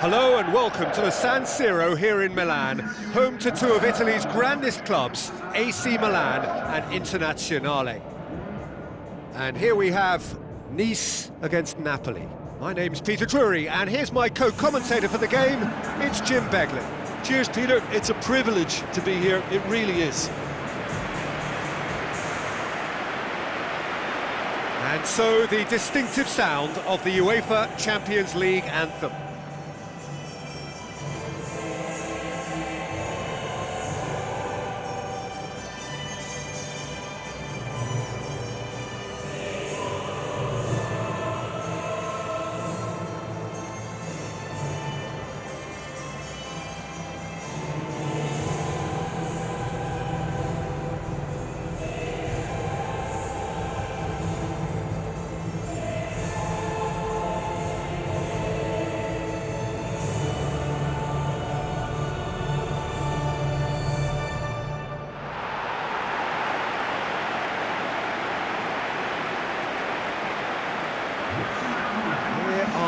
Hello and welcome to the San Siro here in Milan, home to two of Italy's grandest clubs, AC Milan and Internazionale. And here we have Nice against Napoli. My name's Peter Drury, and here's my co-commentator for the game, it's Jim Beglin. Cheers, Peter. It's a privilege to be here. It really is. And so the distinctive sound of the UEFA Champions League anthem.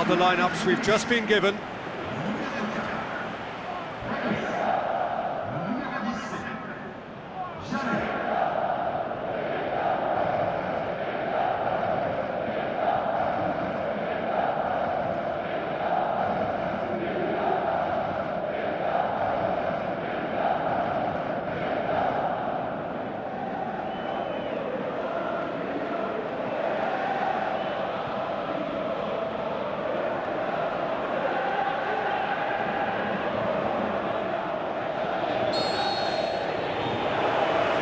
The lineups we've just been given.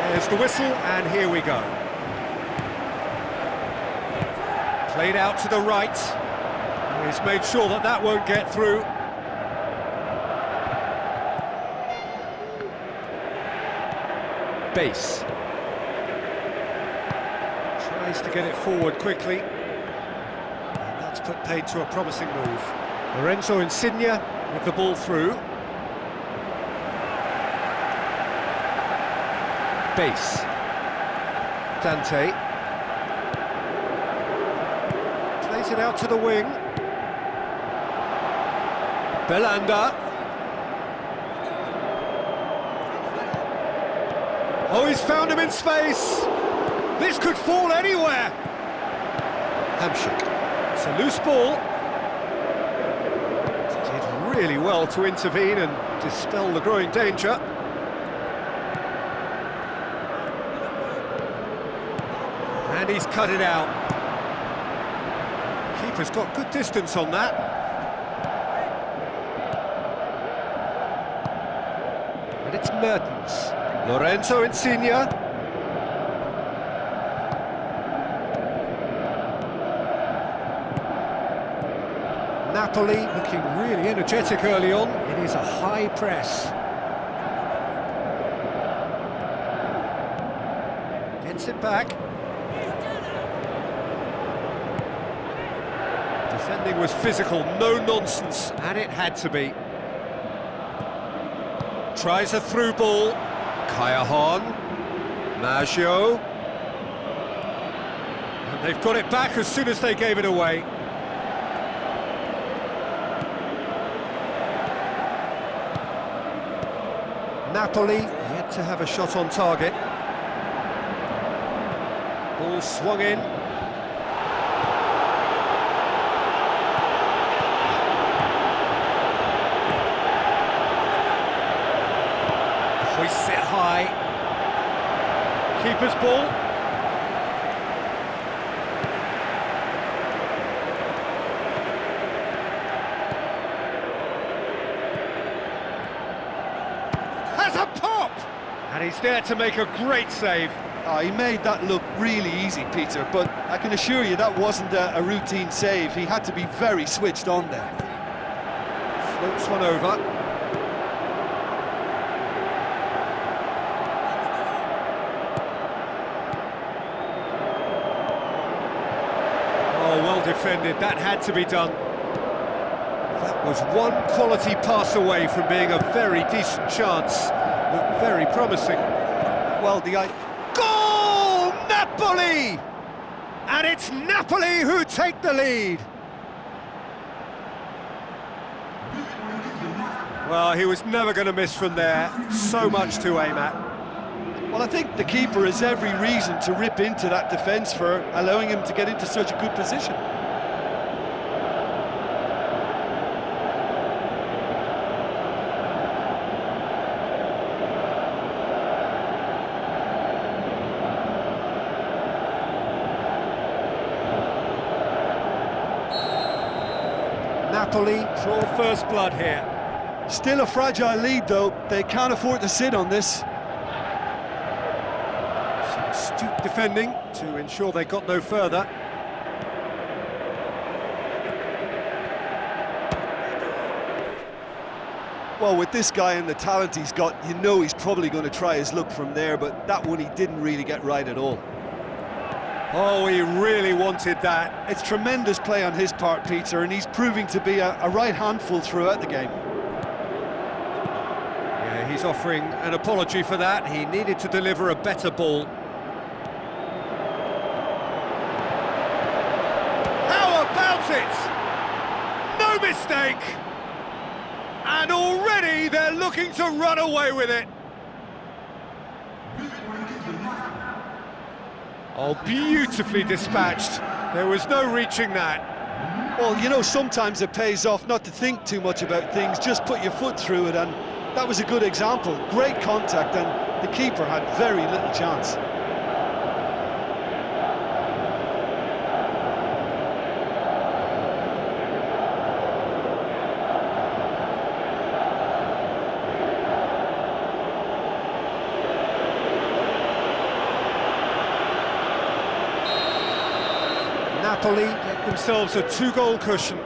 There's the whistle, and here we go. Played out to the right. He's made sure that that won't get through. Base. Tries to get it forward quickly. And that's put paid to a promising move. Lorenzo Insigne with the ball through. Base. Dante. Plays it out to the wing. Belanda. Oh, he's found him in space. This could fall anywhere. Hamsik. It's a loose ball. Did really well to intervene and dispel the growing danger. And he's cut it out. Keeper's got good distance on that. And it's Mertens. Lorenzo Insigne. Napoli looking really energetic early on. It is a high press. Gets it back. Defending was physical, no nonsense, and it had to be. Tries a through ball. Callahan. Maggio. And they've got it back as soon as they gave it away. Napoli yet to have a shot on target. Ball swung in. Hoists it high. Keeper's ball. Has a pop! And he's there to make a great save. Oh, he made that look really easy, Peter, but I can assure you that wasn't a routine save. He had to be very switched on there. Floats one over. Oh, well defended, that had to be done. That was one quality pass away from being a very decent chance. Looked very promising. Well, Goal! Napoli! And it's Napoli who take the lead. Well, he was never going to miss from there. So much to aim at. Well, I think the keeper has every reason to rip into that defence for allowing him to get into such a good position. Napoli draw first blood here. Still a fragile lead, though. They can't afford to sit on this. Some astute defending to ensure they got no further. Well, with this guy and the talent he's got, you know he's probably going to try his luck from there, but that one he didn't really get right at all. Oh, he really wanted that. It's tremendous play on his part, Peter, and he's proving to be a right handful throughout the game. Yeah, he's offering an apology for that. He needed to deliver a better ball. How about it? No mistake! And already they're looking to run away with it. Oh, beautifully dispatched. There was no reaching that. Well, you know, sometimes it pays off not to think too much about things, just put your foot through it, and that was a good example. Great contact, and the keeper had very little chance. Napoli get themselves a 2-goal cushion.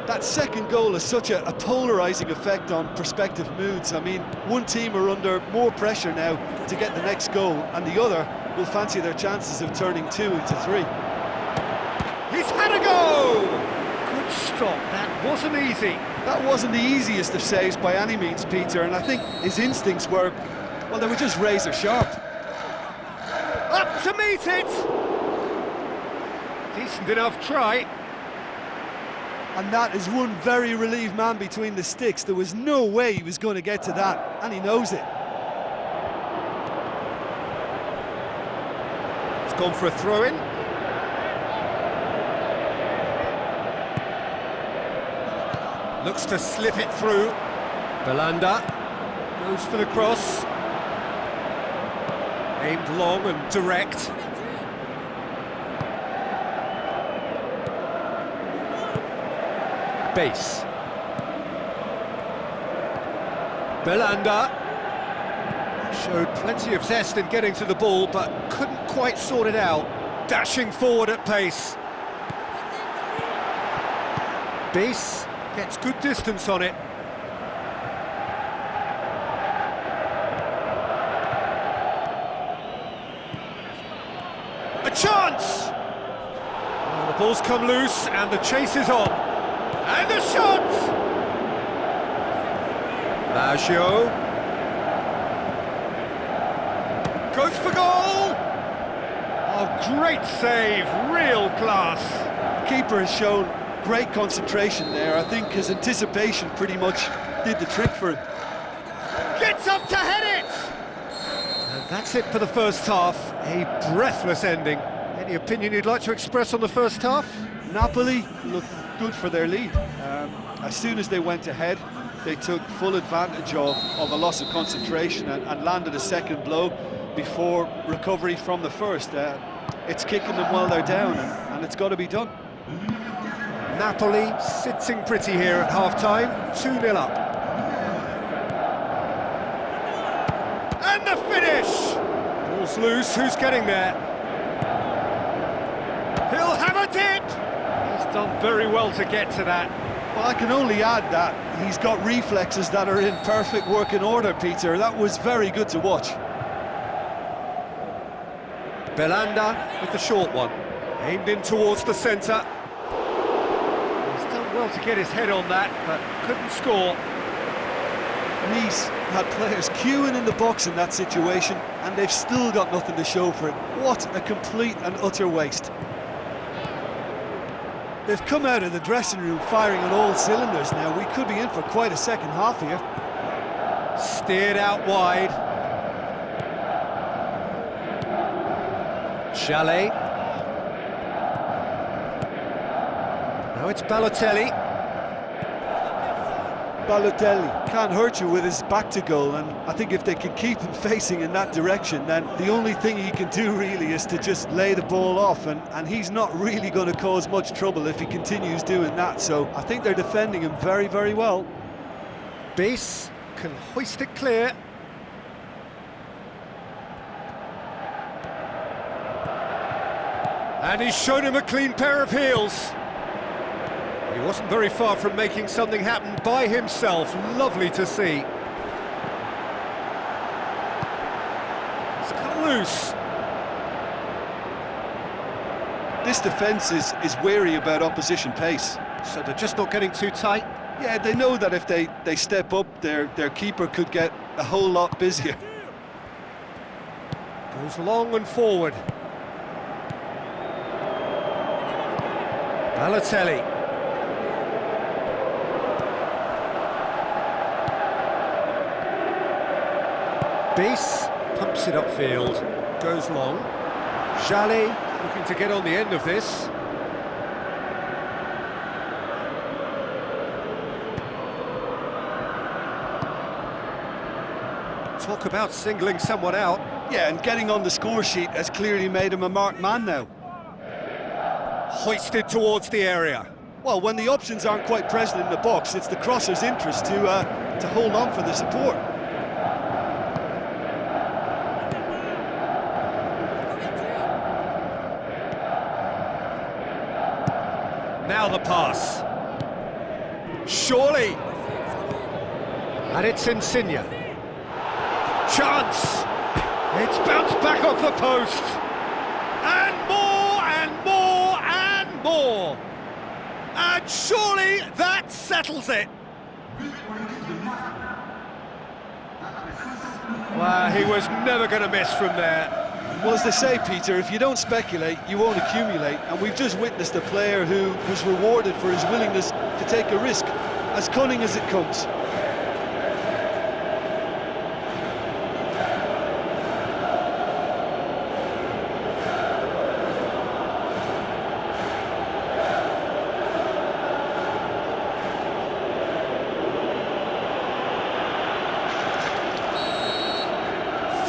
That second goal has such a polarising effect on prospective moods. I mean, one team are under more pressure now to get the next goal, and the other will fancy their chances of turning 2 into 3. He's had a go! Good stop, that wasn't easy. That wasn't the easiest of saves by any means, Peter, and I think his instincts were, well, they were just razor sharp. Up to meet it! Decent enough try. And that is one very relieved man between the sticks. There was no way he was going to get to that, and he knows it. It's gone for a throw-in. Looks to slip it through. Belanda goes for the cross. Aimed long and direct. Base. Belanda showed plenty of zest in getting to the ball, but couldn't quite sort it out. Dashing forward at pace. Base gets good distance on it. A chance! Well, the ball's come loose and the chase is on. And the shot! Baggio goes for goal! Oh, great save, real class. The keeper has shown great concentration there. I think his anticipation pretty much did the trick for him. Gets up to head it! And that's it for the first half. A breathless ending. Any opinion you'd like to express on the first half? Napoli looked good for their lead. As soon as they went ahead, they took full advantage of a loss of concentration and landed a second blow before recovery from the first. It's kicking them while they're down, and it's got to be done. Napoli sitting pretty here at half-time, 2-0 up. And the finish! Ball's loose, who's getting there? He'll have a dip! He's done very well to get to that. Well, I can only add that he's got reflexes that are in perfect working order, Peter. That was very good to watch. Belanda with the short one, aimed in towards the centre. He's done well to get his head on that, but couldn't score. Nice had players queuing in the box in that situation, and they've still got nothing to show for it. What a complete and utter waste. They've come out of the dressing room firing on all cylinders now. We could be in for quite a second half here. Steered out wide. Chalet. Now it's Balotelli. Balotelli can't hurt you with his back to goal, and I think if they can keep him facing in that direction, then the only thing he can do really is to just lay the ball off, and he's not really going to cause much trouble if he continues doing that. So I think they're defending him very, very well. O.G.C can hoist it clear. And he's shown him a clean pair of heels. He wasn't very far from making something happen by himself. Lovely to see. It's come loose. This defence is wary about opposition pace. So they're just not getting too tight. Yeah, they know that if they step up, their keeper could get a whole lot busier. Goes long and forward. Balotelli. O.G.C pumps it upfield, goes long. Chalet looking to get on the end of this. Talk about singling someone out. Yeah, and getting on the score sheet has clearly made him a marked man now. Hoisted towards the area. Well, when the options aren't quite present in the box, it's the crosser's interest to hold on for the support. Now the pass. Surely. And it's Insigne. Chance. It's bounced back off the post. And more, and more, and more. And surely that settles it. Well, he was never going to miss from there. Well, as they say, Peter, if you don't speculate, you won't accumulate. And we've just witnessed a player who was rewarded for his willingness to take a risk, as cunning as it comes.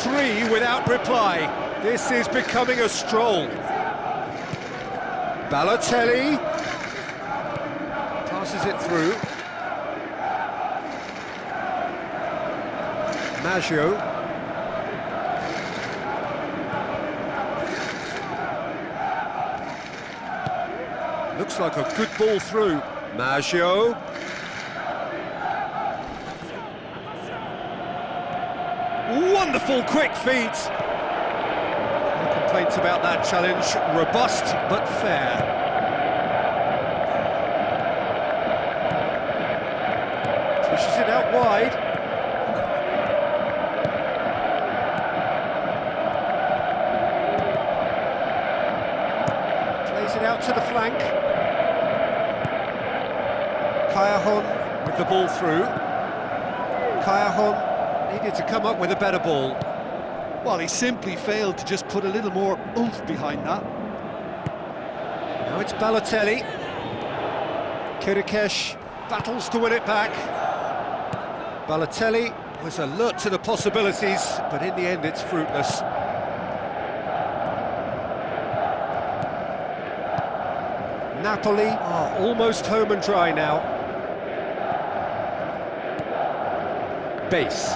Three without reply. This is becoming a stroll. Balotelli passes it through. Maggio. Looks like a good ball through. Maggio. Wonderful quick feet. No complaints about that challenge. Robust but fair. Pushes it out wide. Plays it out to the flank. Callahan with the ball through. Callahan needed to come up with a better ball. Well, he simply failed to just put a little more oomph behind that. Now it's Balotelli. Kirikesh battles to win it back. Balotelli was alert to the possibilities, but in the end it's fruitless. Napoli are almost home and dry now. Base.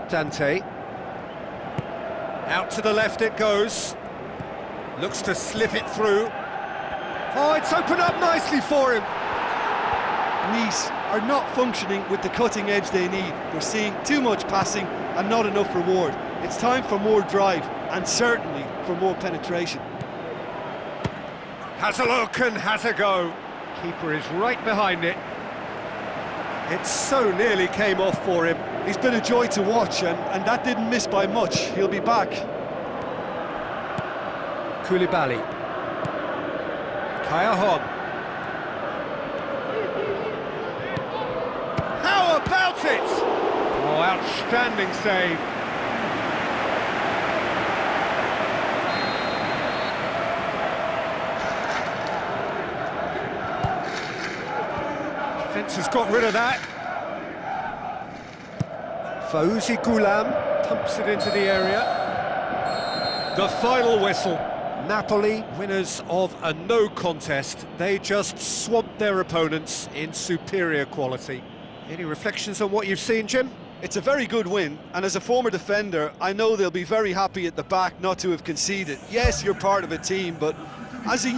Dante. Out to the left it goes. Looks to slip it through. Oh, it's opened up nicely for him. Nice are not functioning with the cutting edge they need. We're seeing too much passing and not enough reward. It's time for more drive and certainly for more penetration. Has a look and has a go. Keeper is right behind it. It so nearly came off for him. He's been a joy to watch, and that didn't miss by much. He'll be back. Koulibaly. Callahan. How about it? Outstanding save. Defence has got rid of that. Fauzi Ghulam pumps it into the area. The final whistle. Napoli, winners of a no contest. They just swamped their opponents in superior quality. Any reflections on what you've seen, Jim? It's a very good win, and as a former defender, I know they'll be very happy at the back not to have conceded. Yes, you're part of a team, but as a